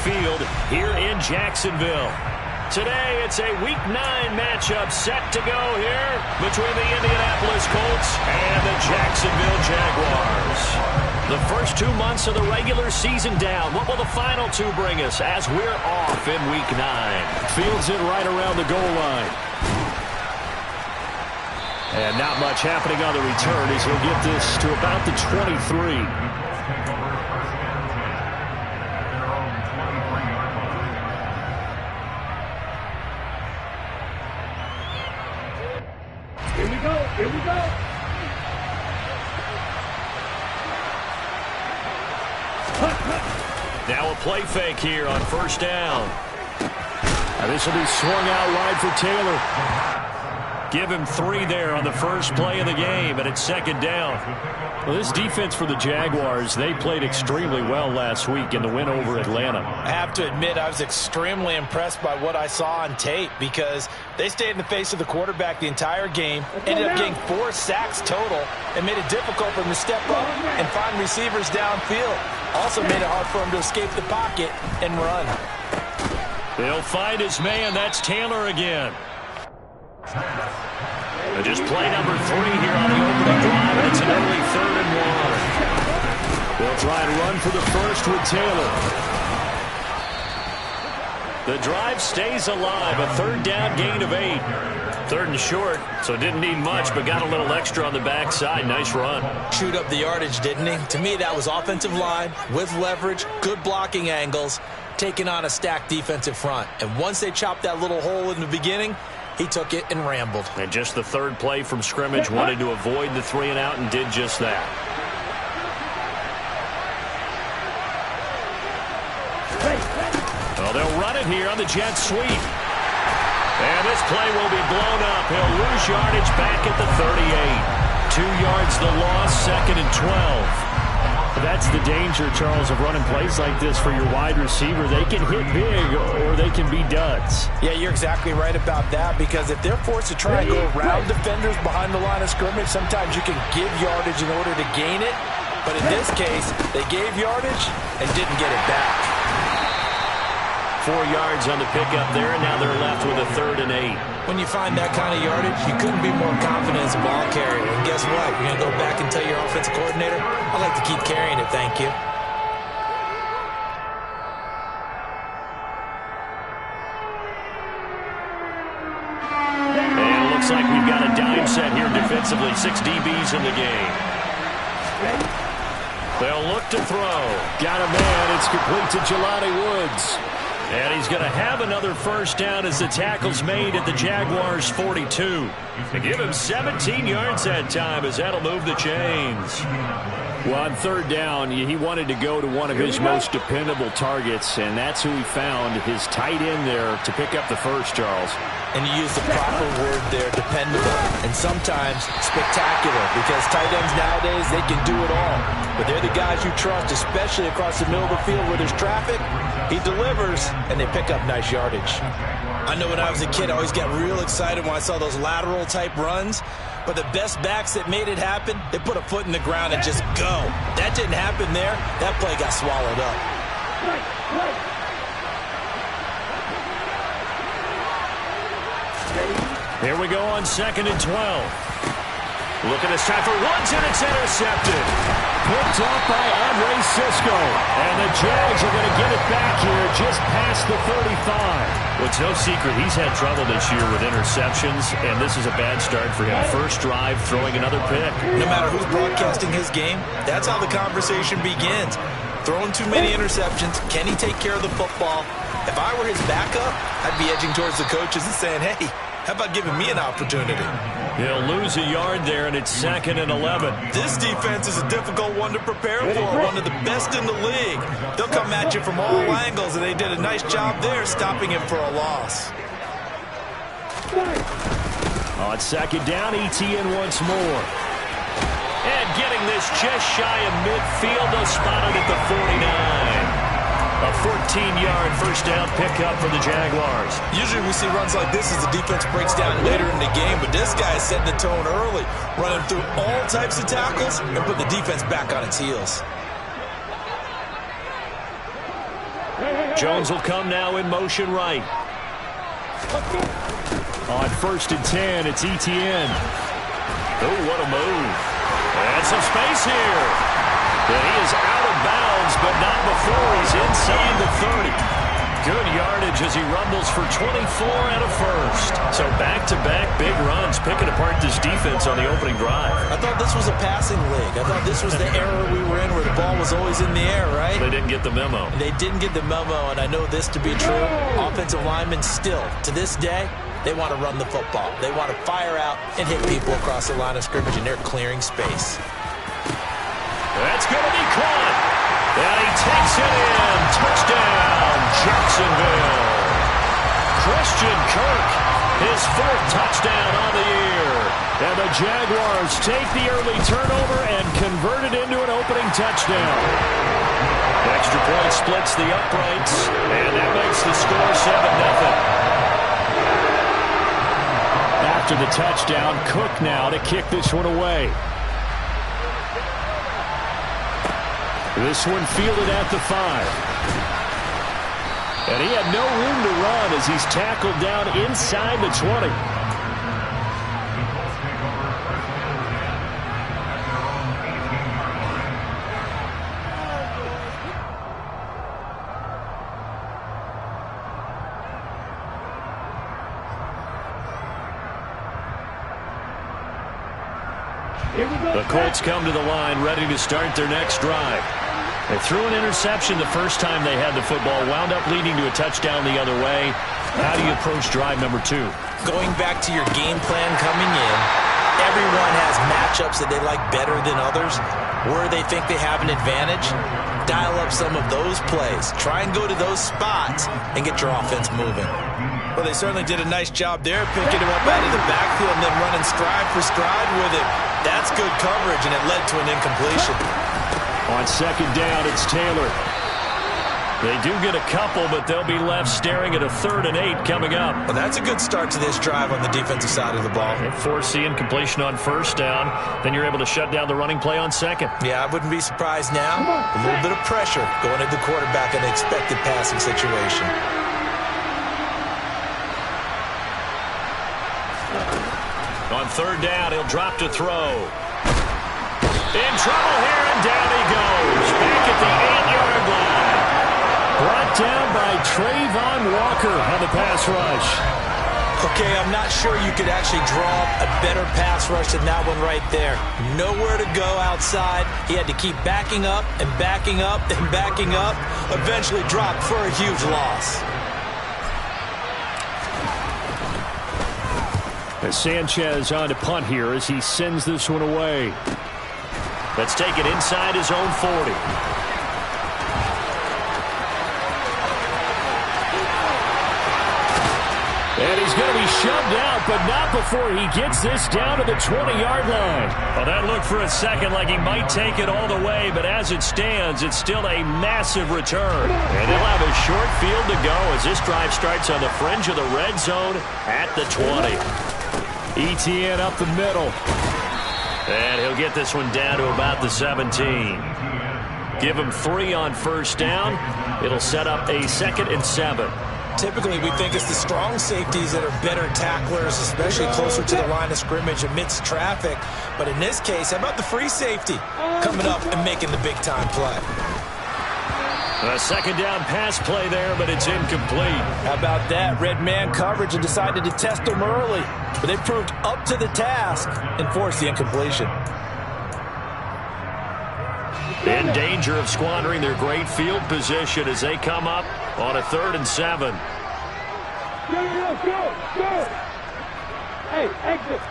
Field here in Jacksonville. Today, it's a Week 9 matchup set to go here between the Indianapolis Colts and the Jacksonville Jaguars. The first 2 months of the regular season down. What will the final two bring us as we're off in Week 9? Fields it right around the goal line. And not much happening on the return as he'll get this to about the 23. Here we go. Now a play fake here on first down. And this will be swung out wide for Taylor. Give him 3 there on the first play of the game, and it's second down. Well, this defense for the Jaguars, they played extremely well last week in the win over Atlanta. I have to admit, I was extremely impressed by what I saw on tape because they stayed in the face of the quarterback the entire game, ended up getting 4 sacks total, and made it difficult for him to step up and find receivers downfield. Also made it hard for him to escape the pocket and run. They'll find his man. That's Taylor again. And just play number 3 here on the opening drive, and it's an early 3rd and 1. They'll try and run for the first with Taylor. The drive stays alive. A 3rd down gain of 8. 3rd and short, so didn't need much, but got a little extra on the backside. Nice run. Chewed up the yardage, didn't he? To me, that was offensive line with leverage, good blocking angles, taking on a stacked defensive front. And once they chopped that little hole in the beginning, he took it and rambled. And just the 3rd play from scrimmage, wanted to avoid the 3 and out and did just that. Well, they'll run it here on the jet sweep. And this play will be blown up. He'll lose yardage back at the 38. 2 yards the loss, 2nd and 12. That's the danger, Charles, of running plays like this for your wide receiver. They can hit big or they can be duds. Yeah, you're exactly right about that because if they're forced to try and go around defenders behind the line of scrimmage, sometimes you can give yardage in order to gain it. But in this case, they gave yardage and didn't get it back. 4 yards on the pickup there, and now they're left with a 3rd and 8. When you find that kind of yardage, you couldn't be more confident as a ball carrier. And guess what? You're going to go back and tell your offensive coordinator, I'd like to keep carrying it, thank you. And it looks like we've got a dime set here defensively. 6 DBs in the game. They'll look to throw. Got a man. It's complete to Jelani Woods. And he's going to have another first down as the tackle's made at the Jaguars' 42. To give him 17 yards that time as that'll move the chains. Well, on 3rd down, he wanted to go to one of his most dependable targets, and that's who he found, his tight end there, to pick up the first, Charles. And you use the proper word there, dependable, and sometimes spectacular, because tight ends nowadays, they can do it all. But they're the guys you trust, especially across the middle of the field where there's traffic. He delivers, and they pick up nice yardage. I know when I was a kid, I always got real excited when I saw those lateral-type runs. But the best backs that made it happen, they put a foot in the ground and just go. That didn't happen there. That play got swallowed up. Here we go on 2nd and 12. Looking this time for Woods, and it's intercepted. Picked up by Andre Cisco. And the Jags are going to get it back here just past the 35. Well, it's no secret he's had trouble this year with interceptions, and this is a bad start for him. First drive, throwing another pick. No matter who's broadcasting his game, that's how the conversation begins. Throwing too many interceptions. Can he take care of the football? If I were his backup, I'd be edging towards the coaches and saying, hey, how about giving me an opportunity? He'll lose a yard there, and it's 2nd and 11. This defense is a difficult one to prepare for, one of the best in the league. They'll come at you from all angles, and they did a nice job there stopping him for a loss. On 2nd down, ETN once more. And getting this just shy of midfield, they'll spot it at the 49. A 14-yard first down pickup for the Jaguars. Usually we see runs like this as the defense breaks down later in the game, but this guy is setting the tone early, running through all types of tackles and put the defense back on its heels. Jones will come now in motion right. On 1st and 10, it's Etienne. Oh, what a move. And some space here. And he is out of bounds, but not before he's inside the 30. Good yardage as he rumbles for 24 and a first. So back-to-back big runs, picking apart this defense on the opening drive. I thought this was a passing league. I thought this was the era we were in where the ball was always in the air, right? They didn't get the memo. They didn't get the memo, and I know this to be true. Offensive linemen still, to this day, they want to run the football. They want to fire out and hit people across the line of scrimmage, and they're clearing space. That's going to be caught. And he takes it in. Touchdown, Jacksonville. Christian Kirk, his 4th touchdown on the year. And the Jaguars take the early turnover and convert it into an opening touchdown. Extra point splits the uprights, and that makes the score 7-0. After the touchdown, Cook now to kick this one away. This one fielded at the 5. And he had no room to run as he's tackled down inside the 20. The Colts come to the line ready to start their next drive. They threw an interception the first time they had the football, wound up leading to a touchdown the other way. How do you approach drive number 2? Going back to your game plan coming in, everyone has matchups that they like better than others. Where they think they have an advantage, dial up some of those plays. Try and go to those spots and get your offense moving. Well, they certainly did a nice job there, picking him up out of the backfield and then running stride for stride with it. That's good coverage, and it led to an incompletion. On 2nd down, it's Taylor. They do get a couple, but they'll be left staring at a 3rd and 8 coming up. Well, that's a good start to this drive on the defensive side of the ball. They force the incompletion on 1st down. Then you're able to shut down the running play on 2nd. Yeah, I wouldn't be surprised now. A little bit of pressure going at the quarterback in an expected passing situation. On 3rd down, he'll drop to throw. In trouble here, and down he goes. Back at the 8-yard line. Brought down by Trayvon Walker on the pass rush. Okay, I'm not sure you could actually draw a better pass rush than that one right there. Nowhere to go outside. He had to keep backing up and backing up and backing up. Eventually dropped for a huge loss. As Sanchez on to punt here as he sends this one away. Let's take it inside his own 40. And he's going to be shoved out, but not before he gets this down to the 20-yard line. Well, that looked for a second like he might take it all the way, but as it stands, it's still a massive return. And they'll have a short field to go as this drive starts on the fringe of the red zone at the 20. Etienne up the middle. And he'll get this one down to about the 17. Give him 3 on 1st down. It'll set up a 2nd and 7. Typically, we think it's the strong safeties that are better tacklers, especially closer to the line of scrimmage amidst traffic. But in this case, how about the free safety coming up and making the big-time play? A 2nd down pass play there, but it's incomplete. How about that? Red man coverage and decided to test them early. But they proved up to the task and forced the incompletion. In danger of squandering their great field position as they come up on a 3rd and 7. Go! Hey, exit!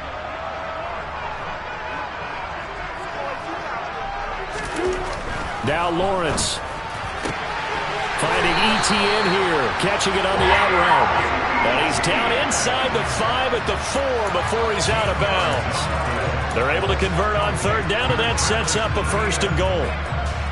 Now Lawrence. Finding Etienne here, catching it on the out route. And he's down inside the 5 at the 4 before he's out of bounds. They're able to convert on 3rd down, and that sets up a 1st and goal.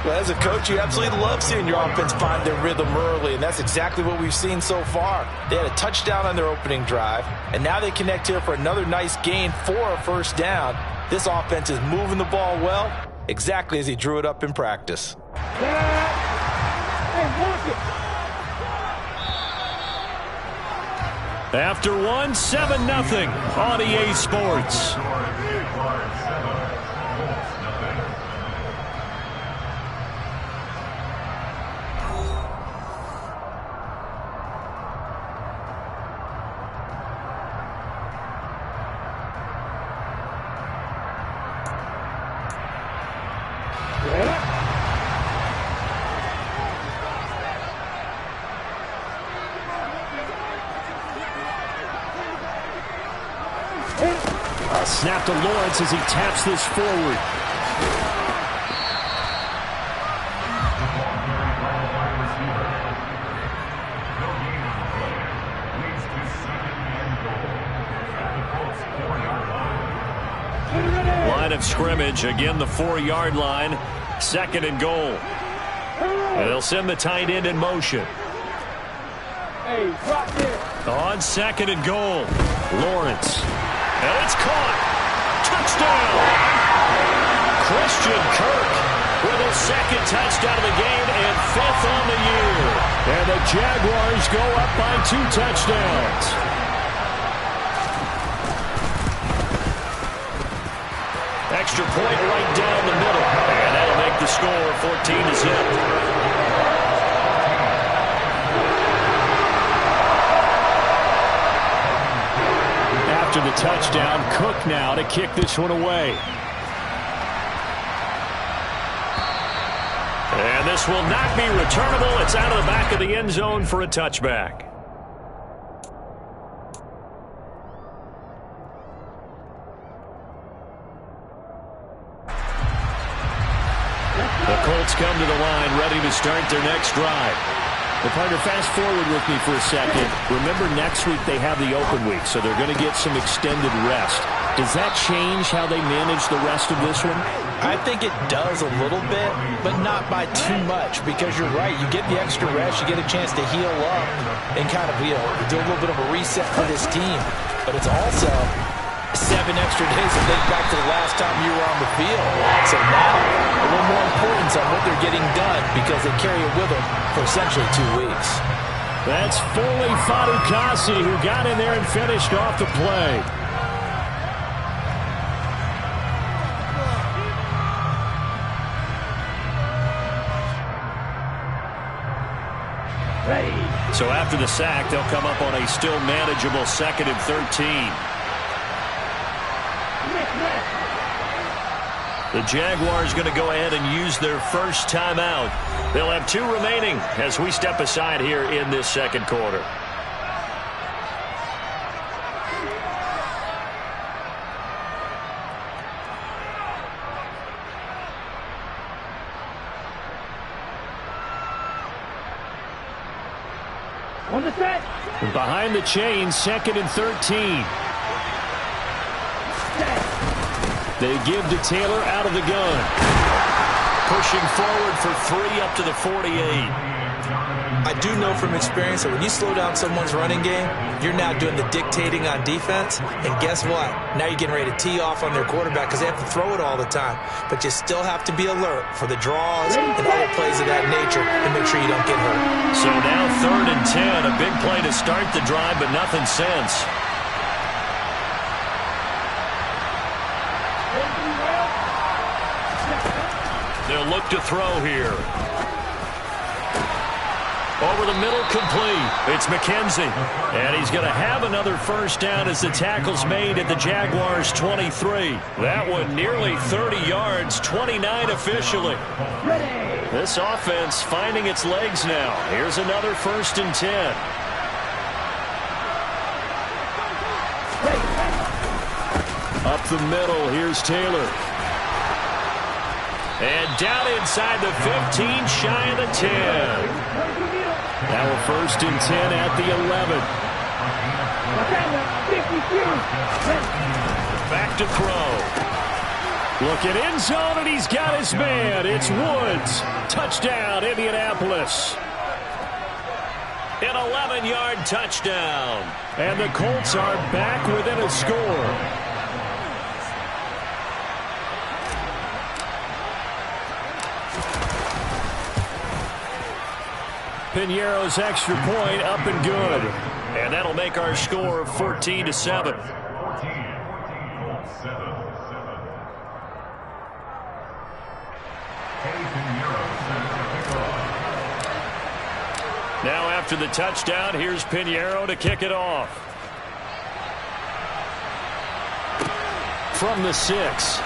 Well, as a coach, you absolutely love seeing your offense find their rhythm early, and that's exactly what we've seen so far. They had a touchdown on their opening drive, and now they connect here for another nice gain for a 1st down. This offense is moving the ball well, exactly as he drew it up in practice. Hey, walk it! After one, 7-0 on EA Sports. Snap to Lawrence as he taps this forward. Line of scrimmage, again the 4-yard line. 2nd and goal. And they'll send the tight end in motion. Hey, drop there. On 2nd and goal, Lawrence. And it's caught. Touchdown! Christian Kirk with his 2nd touchdown of the game and 5th on the year. And the Jaguars go up by 2 touchdowns. Extra point right down the middle. And that'll make the score 14-0. After the touchdown, Cook now to kick this one away. And this will not be returnable. It's out of the back of the end zone for a touchback. The Colts come to the line, ready to start their next drive. The partner, fast forward with me for a second. Remember, next week they have the open week, so they're going to get some extended rest. Does that change how they manage the rest of this one? I think it does a little bit, but not by too much, because you're right. You get the extra rest, you get a chance to heal up and kind of, do a little bit of a reset for this team. But it's also 7 extra days to think back to the last time you were on the field. So now, a little more importance on what they're getting done because they carry it with them for essentially 2 weeks. That's Foley Fadukasi who got in there and finished off the play. So after the sack, they'll come up on a still manageable 2nd and 13. The Jaguars going to go ahead and use their first timeout. They'll have 2 remaining as we step aside here in this 2nd quarter. On the set. Behind the chains, 2nd and 13. They give to Taylor out of the gun. Pushing forward for 3 up to the 48. I do know from experience that when you slow down someone's running game, you're now doing the dictating on defense. And guess what? Now you're getting ready to tee off on their quarterback because they have to throw it all the time. But you still have to be alert for the draws and other plays of that nature and make sure you don't get hurt. So now 3rd and 10. A big play to start the drive, but nothing since. They'll look to throw here. Over the middle, complete. It's McKenzie. And he's going to have another first down as the tackle's made at the Jaguars' 23. That one nearly 30 yards, 29 officially. This offense finding its legs now. Here's another 1st and 10. Up the middle, here's Taylor. And down inside the 15, shy of the 10. Now a 1st and 10 at the 11. Back to throw. Look at end zone, and he's got his man. It's Woods. Touchdown, Indianapolis. An 11-yard touchdown. And the Colts are back within a score. Piñeiro's extra point up and good. And that'll make our score 14-7. Now after the touchdown, here's Pinheiro to kick it off. From the 6.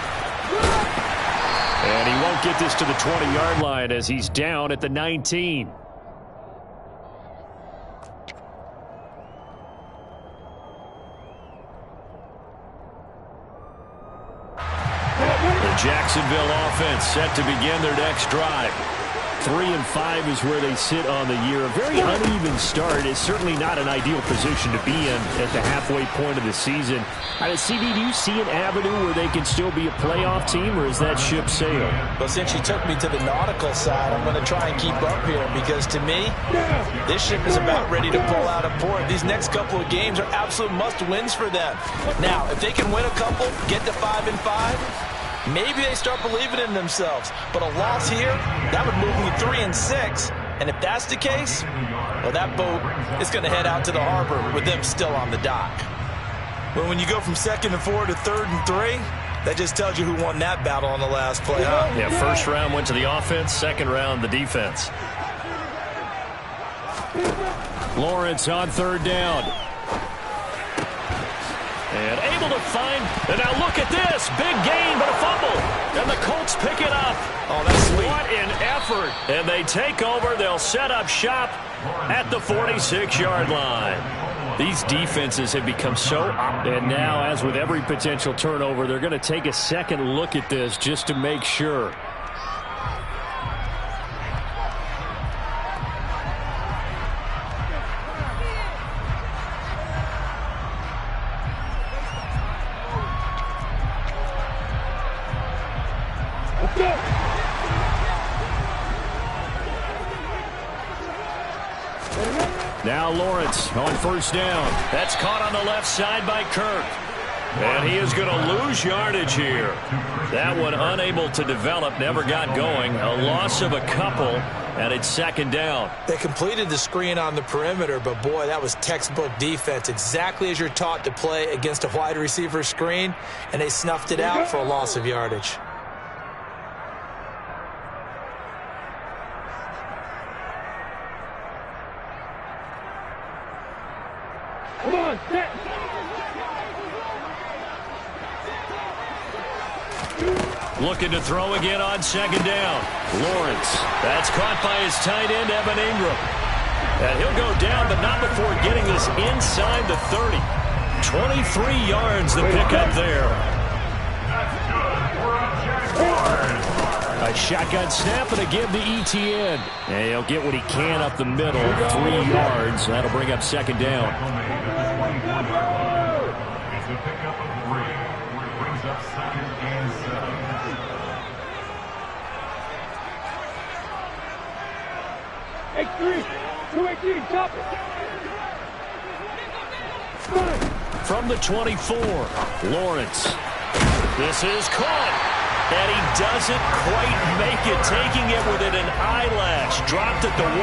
And he won't get this to the 20-yard line as he's down at the 19. The Jacksonville offense set to begin their next drive. 3-5 is where they sit on the year. A very uneven start is certainly not an ideal position to be in at the halfway point of the season. CB, do you see an avenue where they can still be a playoff team, or is that ship sailed? Well, since you took me to the nautical side, I'm going to try and keep up here because, to me, this ship is about ready to pull out of port. These next couple of games are absolute must-wins for them. Now, if they can win a couple, get to 5-5, maybe they start believing in themselves. But a loss here, that would move me 3-6. And if that's the case, well, that boat is going to head out to the harbor with them still on the dock. But when you go from 2nd and 4 to 3rd and 3, that just tells you who won that battle on the last play, huh? Yeah, first round went to the offense, second round the defense. Lawrence on 3rd down. And able to find, and now look at this, big gain, but a fumble. And the Colts pick it up. Oh, that's sweet. What an effort. And they take over. They'll set up shop at the 46-yard line. These defenses have become so up. And now, as with every potential turnover, they're going to take a second look at this just to make sure. Now Lawrence on 1st down. That's caught on the left side by Kirk. And he is going to lose yardage here. That one unable to develop, never got going. A loss of a couple, and it's 2nd down. They completed the screen on the perimeter, but boy, that was textbook defense. Exactly as you're taught to play against a wide receiver screen, and they snuffed it out for a loss of yardage. Come on, set. Looking to throw again on 2nd down. Lawrence. That's caught by his tight end, Evan Ingram. And he'll go down, but not before getting this inside the 30. 23 yards the pickup there. A shotgun snap and a give to ETN. And he'll get what he can up the middle. 3 yards. That'll bring up 2nd down. It's a pickup of 3. Brings up 2nd and 7. H3, 218, chop it. From the 24, Lawrence. This is caught. And he doesn't quite make it, taking it within an eyelash. Dropped at the 1.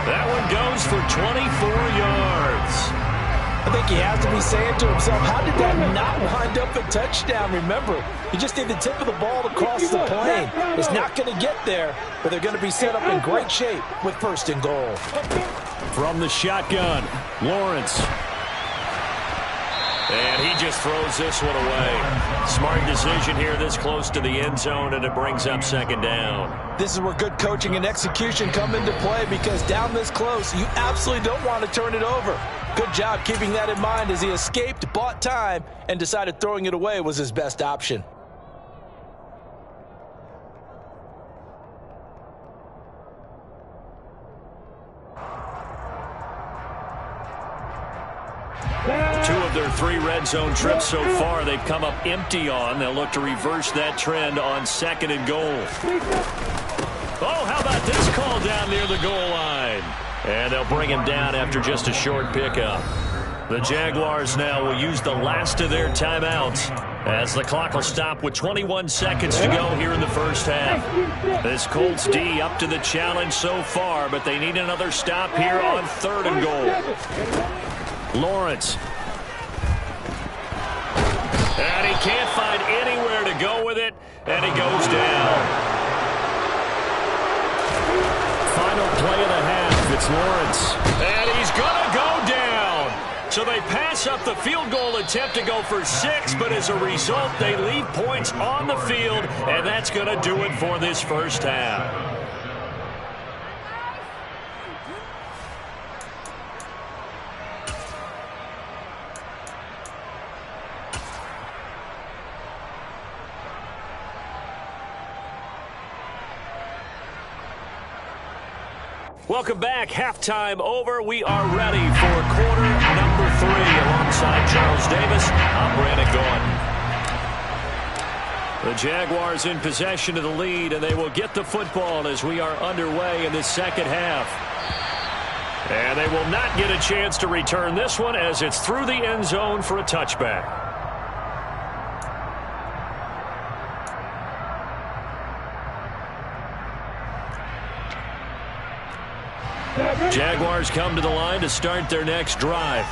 That one goes for 24 yards. I think he has to be saying to himself, how did that not wind up a touchdown? Remember, you just need the tip of the ball to cross the plane. It's not going to get there, but they're going to be set up in great shape with 1st and goal. From the shotgun, Lawrence. And he just throws this one away. Smart decision here this close to the end zone, and it brings up 2nd down. This is where good coaching and execution come into play, because down this close, you absolutely don't want to turn it over. Good job keeping that in mind as he escaped, bought time, and decided throwing it away was his best option. Two of their 3 red zone trips so far they've come up empty on. They'll look to reverse that trend on 2nd and goal. Oh, how about this call down near the goal line? And they'll bring him down after just a short pickup. The Jaguars now will use the last of their timeouts As the clock will stop with 21 seconds to go here in the first half. This Colts D up to the challenge so far, but they need another stop here on 3rd and goal. Lawrence. And he can't find anywhere to go with it, and he goes down. Final play of the half, it's Lawrence. And he's going to go down. So they pass up the field goal attempt to go for 6, but as a result, they leave points on the field, and that's going to do it for this first half. Welcome back. Halftime over. We are ready for quarter number 3 alongside Charles Davis. I'm Brandon Gaughan. The Jaguars in possession of the lead, and they will get the football as we are underway in the second half. And they will not get a chance to return this one as it's through the end zone for a touchback. Jaguars come to the line to start their next drive.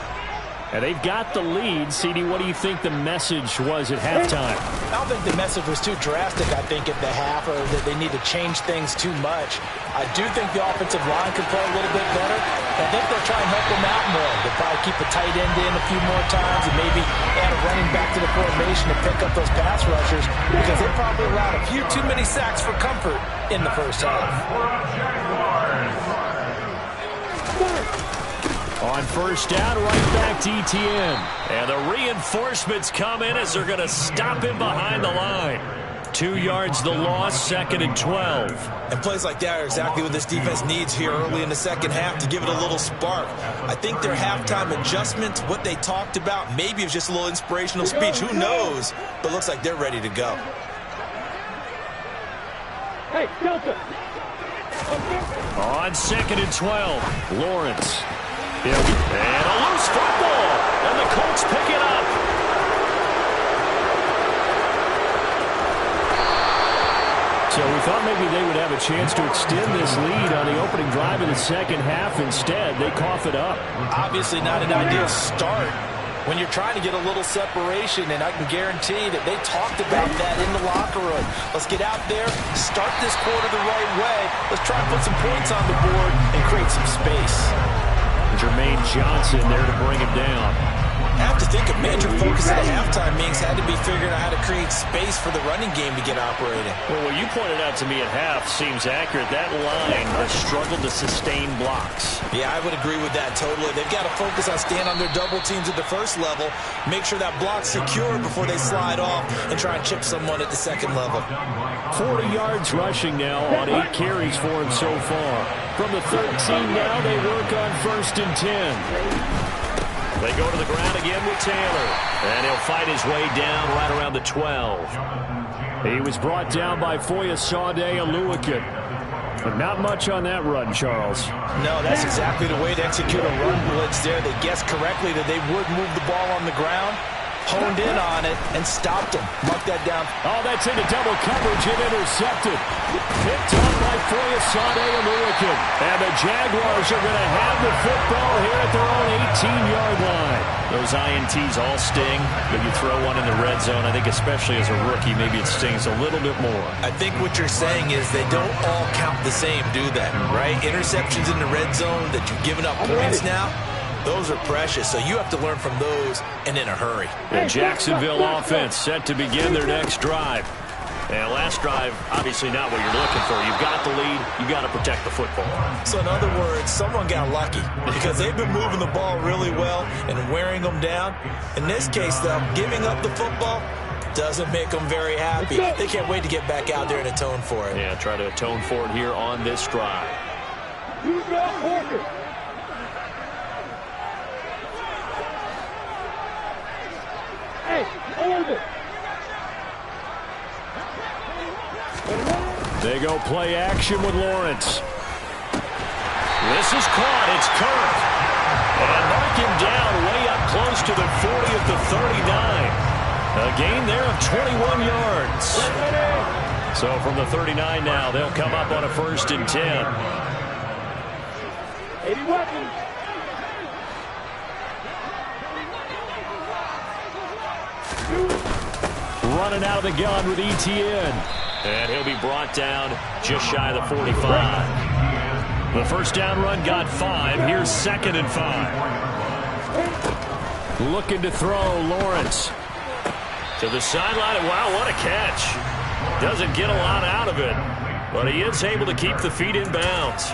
And they've got the lead. CD, what do you think the message was at halftime? I don't think the message was too drastic, I think, at the half, or that they need to change things too much. I do think the offensive line could play a little bit better. I think they'll try and help them out more. They'll probably keep the tight end in a few more times and maybe add a running back to the formation to pick up those pass rushers because they probably allowed a few too many sacks for comfort in the first half. On first down, right back to ETN. And the reinforcements come in as they're going to stop him behind the line. 2 yards the loss, 2nd and 12. And plays like that are exactly what this defense needs here early in the second half to give it a little spark. I think their halftime adjustments, what they talked about, maybe it was just a little inspirational speech. Who knows? But looks like they're ready to go. Hey, Delta. On 2nd and 12, Lawrence. And a loose football. And the Colts pick it up. So we thought maybe they would have a chance to extend this lead on the opening drive in the second half. Instead, they cough it up. Obviously not an ideal start when you're trying to get a little separation, and I can guarantee that they talked about that in the locker room. Let's get out there, start this quarter the right way. Let's try and put some points on the board and create some space. Jermaine Johnson there to bring him down. I have to think a major focus at halftime means had to be figuring out how to create space for the running game to get operating. Well, what you pointed out to me at half seems accurate. That line has struggled to sustain blocks. Yeah, I would agree with that totally. They've got to focus on staying on their double teams at the first level, make sure that block's secure before they slide off and try and chip someone at the second level. 40 yards rushing now on 8 carries for him so far. From the 13 now, they work on 1st and 10. They go to the ground again with Taylor. And he'll fight his way down right around the 12. He was brought down by Foyesade Aluakin. But not much on that run, Charles. No, that's exactly the way to execute a run blitz there. They guessed correctly that they would move the ball on the ground, honed in on it, and stopped him. Mark that down. Oh, that's into double coverage and intercepted. Picked up by Foyesade Aluakin. And the Jaguars are going to have the football here at their own 18-yard line. Those INTs all sting, but you throw one in the red zone, I think especially as a rookie, maybe it stings a little bit more. I think what you're saying is they don't all count the same, do they? Right? Interceptions in the red zone that you've given up points now, those are precious, so you have to learn from those and in a hurry. The Jacksonville offense set to begin their next drive. And last drive, obviously not what you're looking for. You've got the lead. You've got to protect the football. So in other words, someone got lucky because they've been moving the ball really well and wearing them down. In this case, though, giving up the football doesn't make them very happy. They can't wait to get back out there and atone for it. Yeah, try to atone for it here on this drive. Hey, hold it. They go play action with Lawrence. This is caught. It's Kirk. And mark him down way up close to the 40 at the 39. A gain there of 21 yards. So from the 39 now, they'll come up on a 1st and 10. 80 weapons. Running out of the gun with ETN. And he'll be brought down just shy of the 45. The first down run got 5. Here's 2nd and 5. Looking to throw, Lawrence. To the sideline. Wow, what a catch. Doesn't get a lot out of it, but he is able to keep the feet in bounds.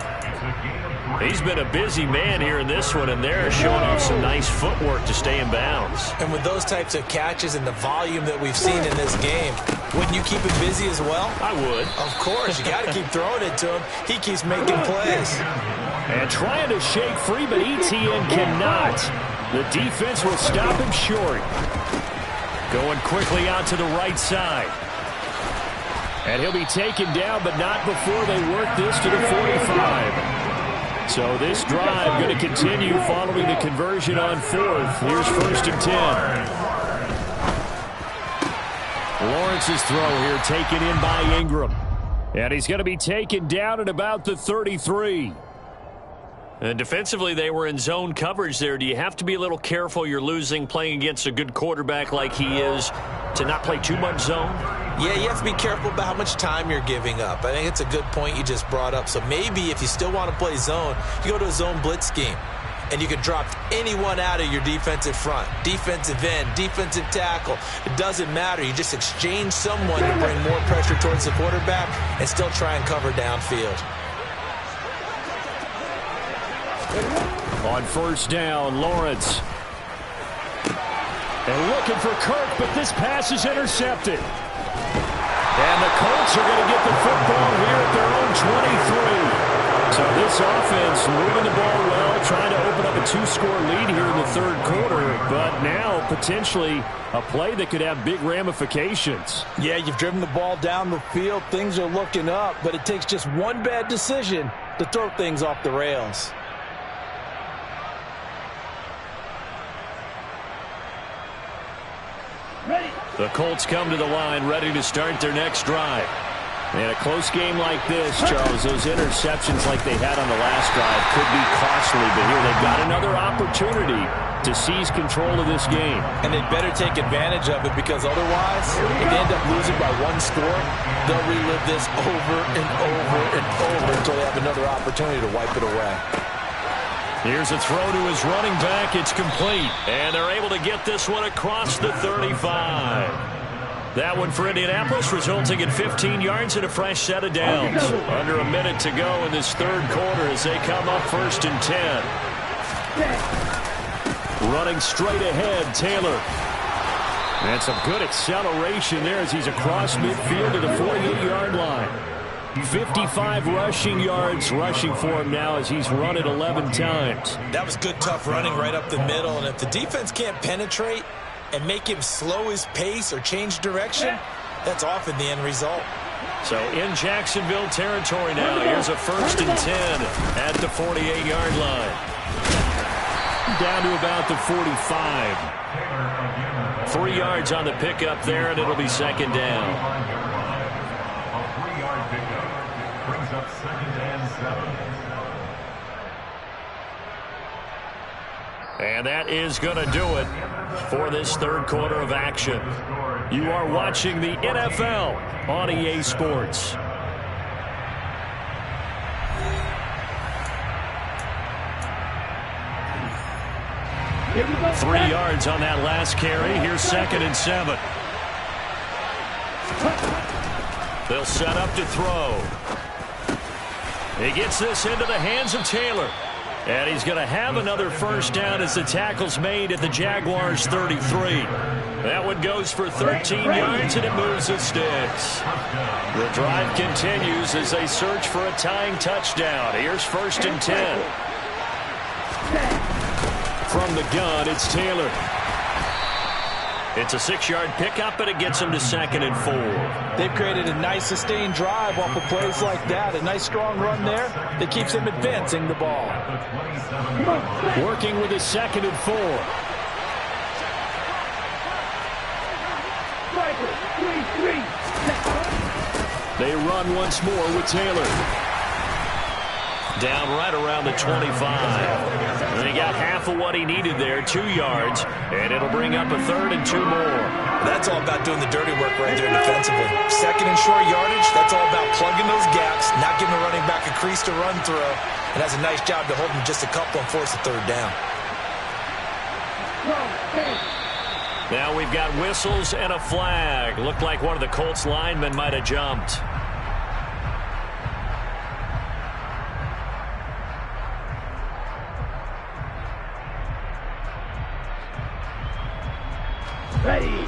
He's been a busy man here in this one, and they're showing off some nice footwork to stay in bounds. And with those types of catches and the volume that we've seen in this game, wouldn't you keep him busy as well? I would. Of course. You got to keep throwing it to him. He keeps making plays. And trying to shake free, but ETN cannot. The defense will stop him short. Going quickly out to the right side. And he'll be taken down, but not before they work this to the 45. So this drive going to continue following the conversion on 4th. Here's 1st and 10. Lawrence's throw here taken in by Ingram. And he's going to be taken down at about the 33. And defensively, they were in zone coverage there. Do you have to be a little careful? You're losing playing against a good quarterback like he is to not play too much zone? Yeah, you have to be careful about how much time you're giving up. I think it's a good point you just brought up. So maybe if you still want to play zone, you go to a zone blitz scheme. And you can drop anyone out of your defensive front. Defensive end, defensive tackle. It doesn't matter. You just exchange someone to bring more pressure towards the quarterback and still try and cover downfield. On 1st down, Lawrence. And looking for Kirk, but this pass is intercepted. And the Colts are going to get the football here at their own 23. So this offense moving the ball well, trying to open up a 2-score lead here in the 3rd quarter. But now potentially a play that could have big ramifications. Yeah, you've driven the ball down the field. Things are looking up, but it takes just one bad decision to throw things off the rails. The Colts come to the line ready to start their next drive. In a close game like this, Charles, those interceptions like they had on the last drive could be costly, but here they've got another opportunity to seize control of this game. And they better take advantage of it, because otherwise, if they end up losing by 1 score, they'll relive this over and over and over until they have another opportunity to wipe it away. Here's a throw to his running back. It's complete. And they're able to get this one across the 35. That one for Indianapolis, resulting in 15 yards and a fresh set of downs. Under a minute to go in this 3rd quarter as they come up 1st and 10. Running straight ahead, Taylor. And some good acceleration there as he's across midfield to the 48-yard line. 55 rushing yards rushing for him now as he's run it 11 times. That was good, tough running right up the middle. And if the defense can't penetrate and make him slow his pace or change direction, that's often the end result. So in Jacksonville territory now, here's a 1st and 10 at the 48-yard line. Down to about the 45. 3 yards on the pickup there, and it'll be 2nd down. Brings up 2nd and 7. And that is going to do it for this 3rd quarter of action. You are watching the NFL on EA Sports. Three yards on that last carry. Here's 2nd and 7. They'll set up to throw. He gets this into the hands of Taylor. And he's going to have another 1st down as the tackle's made at the Jaguars' 33. That one goes for 13 yards, and it moves the sticks. The drive continues as they search for a tying touchdown. Here's 1st and 10. From the gun, it's Taylor. It's a 6-yard pickup, but it gets him to 2nd and 4. They've created a nice sustained drive off of plays like that. A nice strong run there that keeps them advancing the ball. Working with his 2nd and 4. They run once more with Taylor. Down right around the 25. And he got half of what he needed there, 2 yards, and it'll bring up a 3rd and 2 more. That's all about doing the dirty work right there defensively. 2nd and short yardage, that's all about plugging those gaps, not giving the running back a crease to run through, and has a nice job to hold him just a couple and force a 3rd down. Now we've got whistles and a flag. Looked like one of the Colts linemen might have jumped.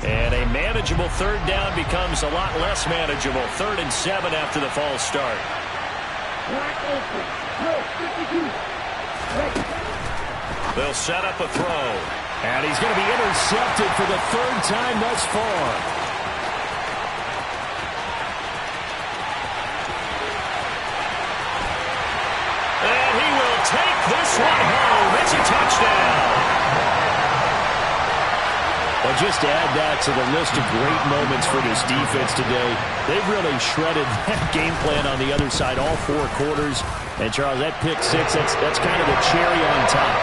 And a manageable 3rd down becomes a lot less manageable. 3rd and 7 after the false start. They'll set up a throw. And he's going to be intercepted for the 3rd time thus far. And he will take this one home. It's a touchdown. Well, just to add that to the list of great moments for this defense today, they've really shredded that game plan on the other side all 4 quarters. And, Charles, that pick 6, that's kind of the cherry on top.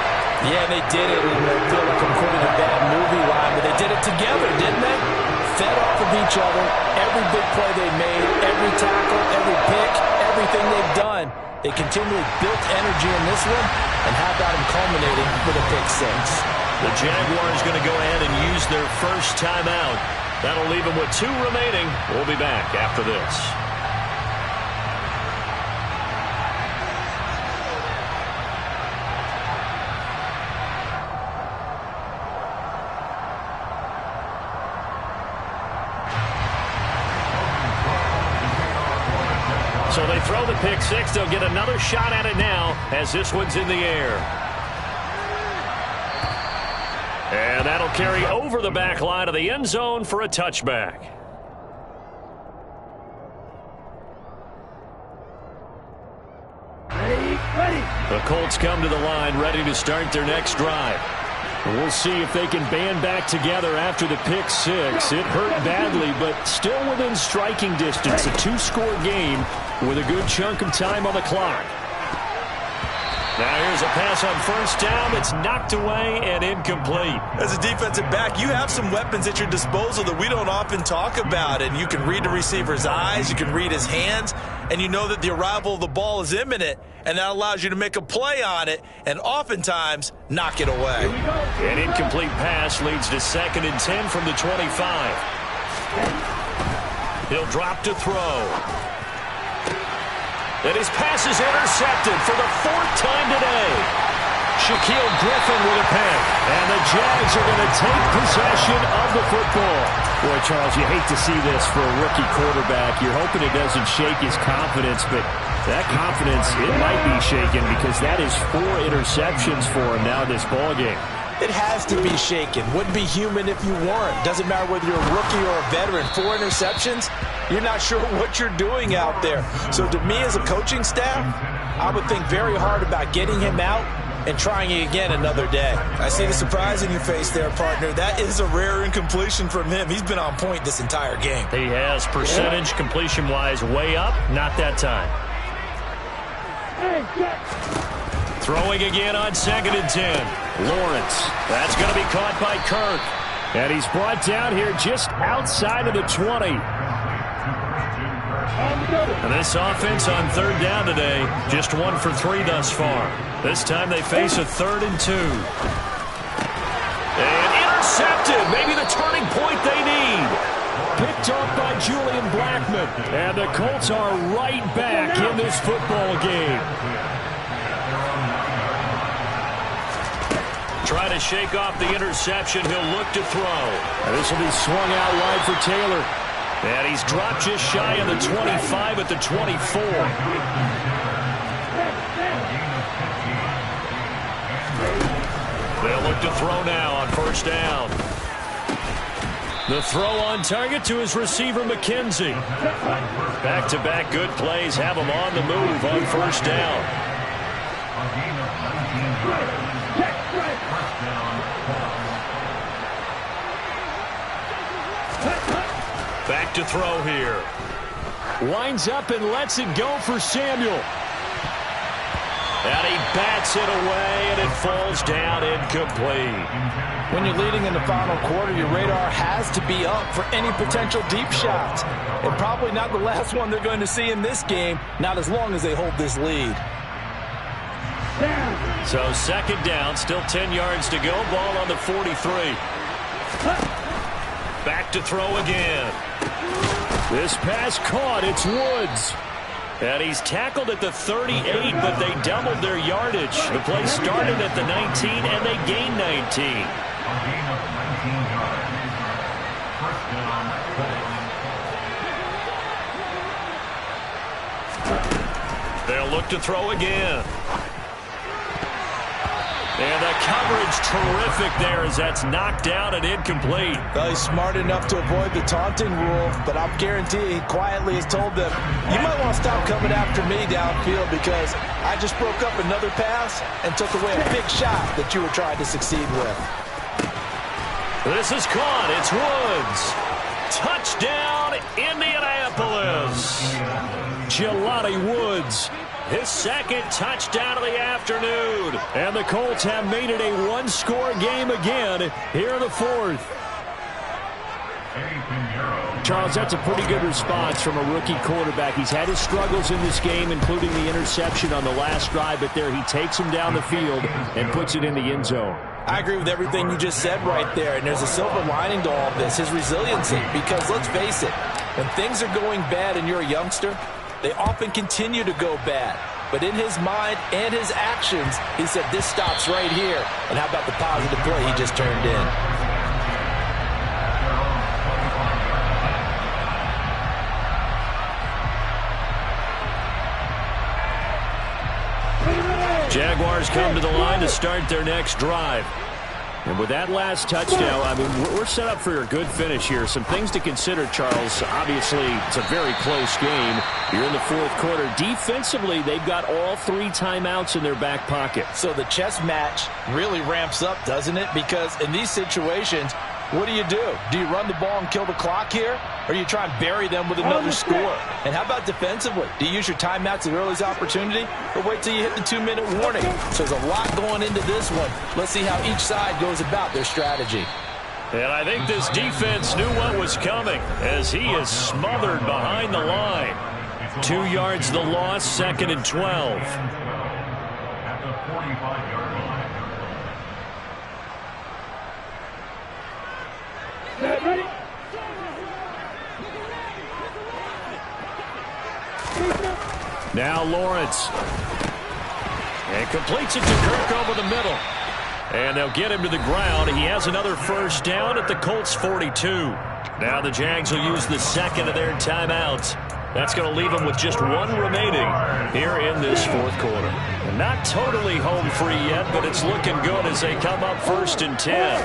Yeah, they did it, and I feel like I'm quoting a bad movie line, but they did it together, didn't they? Fed off of each other, every big play they made, every tackle, every pick, everything they've done. They continually built energy in this one, and how about them culminating with a pick 6? The Jaguars going to go ahead and use their first timeout. That'll leave them with 2 remaining. We'll be back after this. So they throw the pick 6. They'll get another shot at it now as this one's in the air. And that'll carry over the back line of the end zone for a touchback. The Colts come to the line ready to start their next drive. We'll see if they can band back together after the pick 6. It hurt badly, but still within striking distance. A 2-score game with a good chunk of time on the clock. Now here's a pass on first down. It's knocked away and incomplete. As a defensive back, you have some weapons at your disposal that we don't often talk about. And you can read the receiver's eyes, you can read his hands, and you know that the arrival of the ball is imminent. And that allows you to make a play on it and oftentimes knock it away. An incomplete pass leads to 2nd and 10 from the 25. He'll drop to throw. And his pass is intercepted for the 4th time today. Shaquille Griffin with a pick. And the Jags are going to take possession of the football. Boy, Charles, you hate to see this for a rookie quarterback. You're hoping it doesn't shake his confidence, but that confidence, it might be shaken because that is 4 interceptions for him now this ballgame. It has to be shaken. Wouldn't be human if you weren't. Doesn't matter whether you're a rookie or a veteran. 4 interceptions, you're not sure what you're doing out there. So to me as a coaching staff, I would think very hard about getting him out and trying it again another day. I see the surprise in your face there, partner. That is a rare incompletion from him. He's been on point this entire game. He has percentage completion-wise way up. Not that time. Throwing again on 2nd and 10. Lawrence. That's going to be caught by Kirk. And he's brought down here just outside of the 20. And this offense on 3rd down today, just 1 for 3 thus far. This time they face a 3rd and 2. And intercepted. Maybe the turning point they need. Picked off by Julian Blackmon. And the Colts are right back in this football game. Try to shake off the interception. He'll look to throw. And this will be swung out wide for Taylor. And he's dropped just shy of the 25 at the 24. They'll look to throw now on first down. The throw on target to his receiver, McKenzie. Back-to-back good plays have him on the move on first down. Back to throw here. Winds up and lets it go for Samuel. And he bats it away, and it falls down incomplete. When you're leading in the final quarter, your radar has to be up for any potential deep shots. And probably not the last one they're going to see in this game, not as long as they hold this lead. So second down, still 10 yards to go. Ball on the 43. Back to throw again. This pass caught. It's Woods. And he's tackled at the 38, but they doubled their yardage. The play started at the 19, and they gained 19. A gain of 19 yards. First down. They'll look to throw again. And the coverage terrific there as that's knocked down and incomplete. Well, he's smart enough to avoid the taunting rule, but I'm guaranteeing he quietly has told them, you might want to stop coming after me downfield because I just broke up another pass and took away a big shot that you were trying to succeed with. This is caught. It's Woods. Touchdown, Indianapolis. Jelani Woods. His second touchdown of the afternoon. And the Colts have made it a one-score game again here in the fourth. Charles, that's a pretty good response from a rookie quarterback. He's had his struggles in this game, including the interception on the last drive, but there he takes him down the field and puts it in the end zone. I agree with everything you just said right there, and there's a silver lining to all of this, his resiliency, because let's face it, when things are going bad and you're a youngster, they often continue to go bad. But in his mind and his actions, he said, this stops right here. And how about the positive play he just turned in? Jaguars come to the line to start their next drive. And with that last touchdown, I mean, we're set up for a good finish here. Some things to consider, Charles. Obviously, it's a very close game. You're in the fourth quarter. Defensively, they've got all 3 timeouts in their back pocket. So the chess match really ramps up, doesn't it? Because in these situations, what do? Do you run the ball and kill the clock here? Or do you try and bury them with another score? And how about defensively? Do you use your timeouts at earliest opportunity? Or wait till you hit the 2-minute warning? So there's a lot going into this one. Let's see how each side goes about their strategy. And I think this defense knew what was coming as he is smothered behind the line. 2 yards the loss, 2nd and 12. At the 45-yard line. Ready? Now Lawrence. And completes it to Kirk over the middle. And they'll get him to the ground. He has another first down at the Colts 42. Now the Jags will use the second of their timeouts. That's going to leave them with just 1 remaining here in this fourth quarter. And not totally home free yet, but it's looking good as they come up 1st and 10.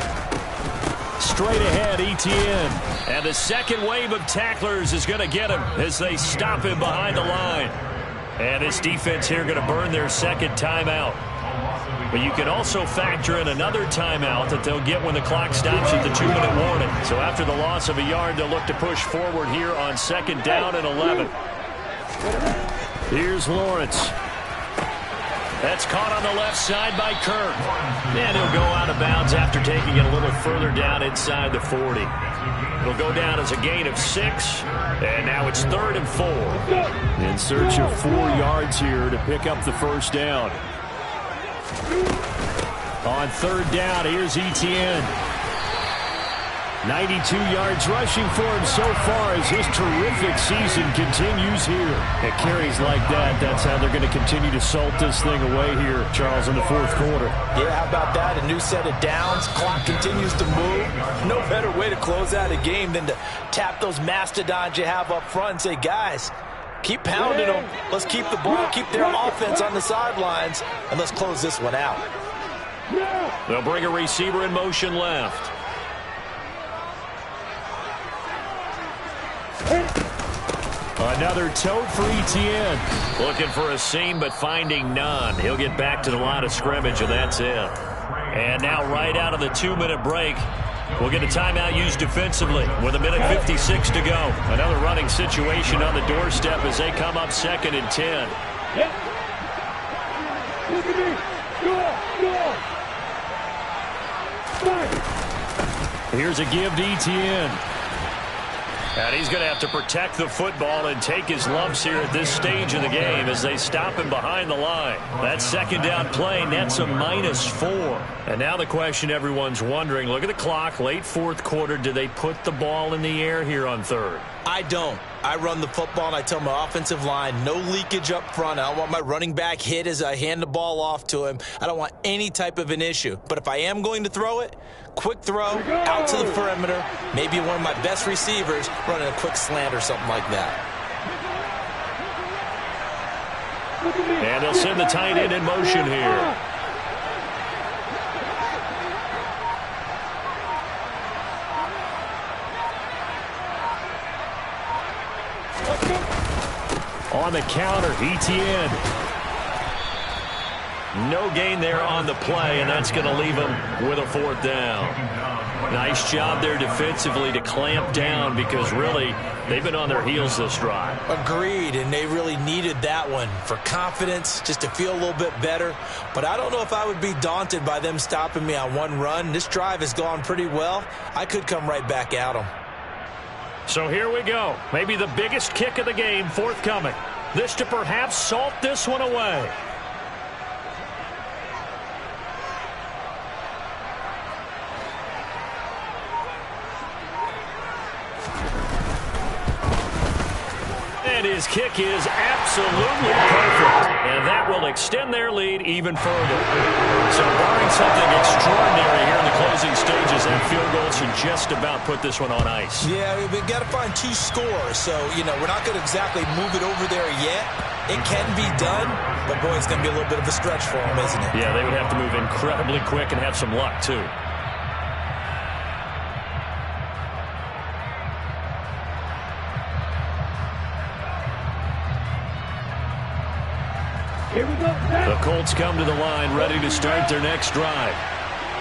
Straight ahead, Etienne. And the second wave of tacklers is going to get him as they stop him behind the line. And this defense here going to burn their second timeout. But you can also factor in another timeout that they'll get when the clock stops at the 2-minute warning. So after the loss of a yard, they'll look to push forward here on 2nd down and 11. Here's Lawrence. That's caught on the left side by Kirk. And he'll go out of bounds after taking it a little further down inside the 40. It'll go down as a gain of 6. And now it's 3rd and 4. In search of 4 yards here to pick up the first down. On 3rd down, here's Etienne. 92 yards rushing for him so far as his terrific season continues here. At carries like that, that's how they're going to continue to salt this thing away here, Charles, in the fourth quarter. Yeah, how about that? A new set of downs. Clock continues to move. No better way to close out a game than to tap those mastodons you have up front and say, guys, keep pounding them. Let's keep the ball, keep their offense on the sidelines, and let's close this one out. They'll bring a receiver in motion left. Another tote for Etienne. Looking for a seam, but finding none. He'll get back to the line of scrimmage, and that's it. And now right out of the 2-minute break, We'll get a timeout used defensively with 1:56 to go. Another running situation on the doorstep as they come up 2nd and 10. Yep. Look at me. Go. Here's a give to ETN. And he's going to have to protect the football and take his lumps here at this stage of the game as they stop him behind the line. That 2nd down play nets a -4. And now the question everyone's wondering, look at the clock, late 4th quarter, do they put the ball in the air here on 3rd? I don't. I run the football and I tell my offensive line, no leakage up front. I don't want my running back hit as I hand the ball off to him. I don't want any type of an issue. But if I am going to throw it, quick throw, out to the perimeter, maybe one of my best receivers running a quick slant or something like that. And they'll send the tight end in motion here. On the counter, ETN. No gain there on the play, and that's going to leave him with a 4th down. Nice job there defensively to clamp down because really they've been on their heels this drive. Agreed, and they really needed that one for confidence, just to feel a little bit better. But I don't know if I would be daunted by them stopping me on one run. This drive has gone pretty well. I could come right back at them. So here we go. Maybe the biggest kick of the game forthcoming. This to perhaps salt this one away. And his kick is absolutely perfect. And that will extend their lead even further. So barring something extraordinary here in the closing stages, that field goal should just about put this one on ice. Yeah, we've got to find 2 scores. So, we're not going to exactly move it over there yet. It can be done, but, boy, it's going to be a little bit of a stretch for them, isn't it? Yeah, they would have to move incredibly quick and have some luck, too. Here we go. The Colts come to the line ready to start their next drive.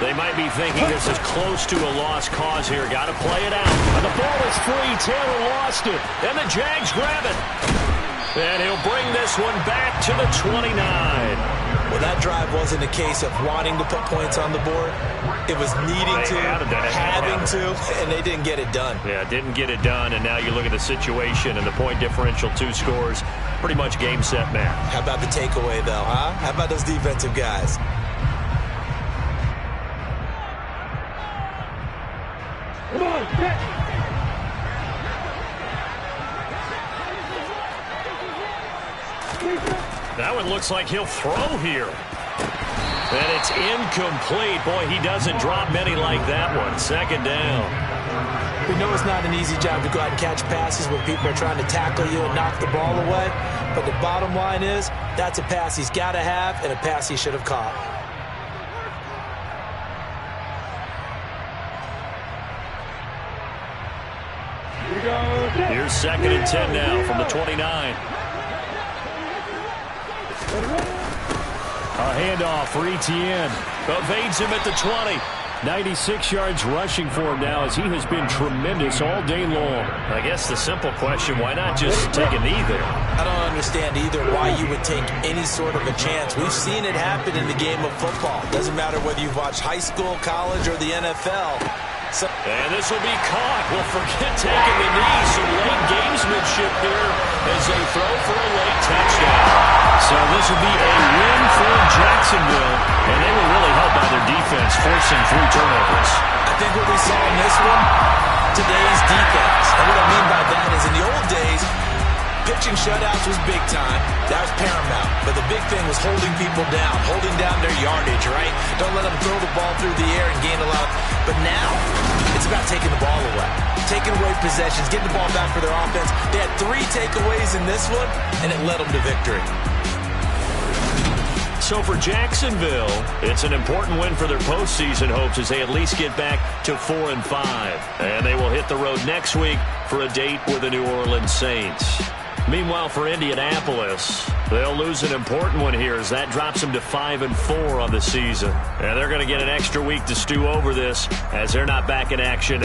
They might be thinking this is close to a lost cause here. Got to play it out. And the ball is free. Taylor lost it. And the Jags grab it. And he'll bring this one back to the 29. Well, that drive wasn't a case of wanting to put points on the board. It was needing to, having to, and they didn't get it done. Yeah, didn't get it done, and now you look at the situation and the point differential, 2 scores, pretty much game, set, match. How about the takeaway, though, huh? How about those defensive guys? Come on, set. That one looks like he'll throw here. And it's incomplete. Boy, he doesn't drop many like that one. 2nd down. We know it's not an easy job to go out and catch passes when people are trying to tackle you and knock the ball away. But the bottom line is, that's a pass he's got to have and a pass he should have caught. Here's 2nd and 10 now from the 29. A handoff for ETN. Evades him at the 20. 96 yards rushing for him now as he has been tremendous all day long. I guess the simple question, why not just take a knee there? I don't understand either why you would take any sort of a chance. We've seen it happen in the game of football. Doesn't matter whether you've watched high school, college, or the NFL. And this will be caught. Well, forget taking the knee. Some late gamesmanship here as they throw for a late touchdown. So this will be a win for Jacksonville, and they were really helped by their defense, forcing 3 turnovers. I think what we saw in this one, today's defense. And what I mean by that is in the old days, pitching shutouts was big time. That was paramount. But the big thing was holding people down, holding down their yardage, right? Don't let them throw the ball through the air and gain a lot. But now, it's about taking the ball away. Taking away possessions, getting the ball back for their offense. They had 3 takeaways in this one, and it led them to victory. So for Jacksonville, it's an important win for their postseason hopes as they at least get back to 4-5. And they will hit the road next week for a date with the New Orleans Saints. Meanwhile, for Indianapolis, they'll lose an important one here as that drops them to 5-4 on the season. And they're going to get an extra week to stew over this as they're not back in action